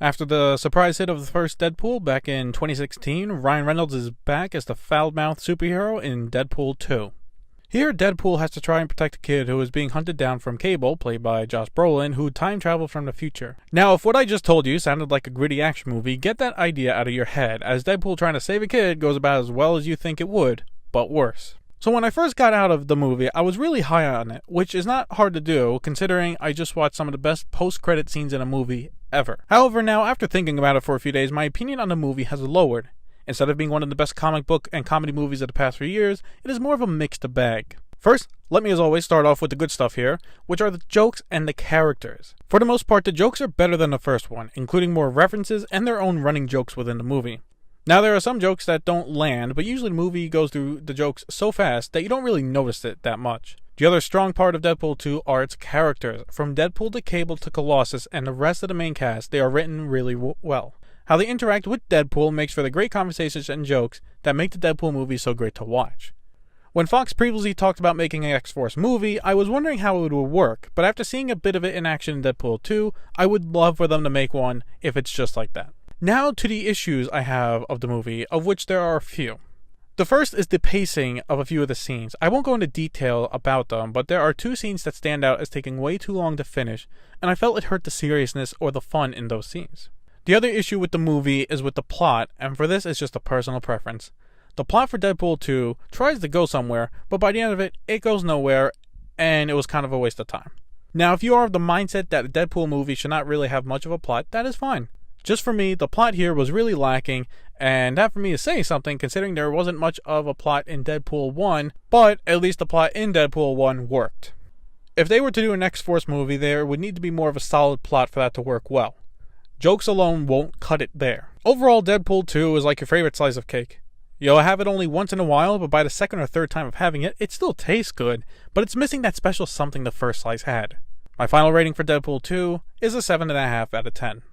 After the surprise hit of the first Deadpool back in 2016, Ryan Reynolds is back as the foul-mouthed superhero in Deadpool 2. Here, Deadpool has to try and protect a kid who is being hunted down from Cable, played by Josh Brolin, who time traveled from the future. Now, if what I just told you sounded like a gritty action movie, get that idea out of your head, as Deadpool trying to save a kid goes about as well as you think it would, but worse. So when I first got out of the movie, I was really high on it, which is not hard to do, considering I just watched some of the best post-credit scenes in a movie ever. However, now after thinking about it for a few days, my opinion on the movie has lowered. Instead of being one of the best comic book and comedy movies of the past few years, it is more of a mixed bag. First, let me as always start off with the good stuff here, which are the jokes and the characters. For the most part, the jokes are better than the first one, including more references and their own running jokes within the movie. Now, there are some jokes that don't land, but usually the movie goes through the jokes so fast that you don't really notice it that much. The other strong part of Deadpool 2 are its characters. From Deadpool to Cable to Colossus and the rest of the main cast, they are written really well. How they interact with Deadpool makes for the great conversations and jokes that make the Deadpool movie so great to watch. When Fox previously talked about making an X-Force movie, I was wondering how it would work, but after seeing a bit of it in action in Deadpool 2, I would love for them to make one if it's just like that. Now to the issues I have of the movie, of which there are a few. The first is the pacing of a few of the scenes. I won't go into detail about them, but there are two scenes that stand out as taking way too long to finish, and I felt it hurt the seriousness or the fun in those scenes. The other issue with the movie is with the plot, and for this it's just a personal preference. The plot for Deadpool 2 tries to go somewhere, but by the end of it, it goes nowhere, and it was kind of a waste of time. Now, if you are of the mindset that a Deadpool movie should not really have much of a plot, that is fine. Just for me, the plot here was really lacking, and that for me is saying something considering there wasn't much of a plot in Deadpool 1, but at least the plot in Deadpool 1 worked. If they were to do an X-Force movie, there would need to be more of a solid plot for that to work well. Jokes alone won't cut it there. Overall, Deadpool 2 is like your favorite slice of cake. You'll have it only once in a while, but by the second or third time of having it, it still tastes good, but it's missing that special something the first slice had. My final rating for Deadpool 2 is a 7.5 out of 10.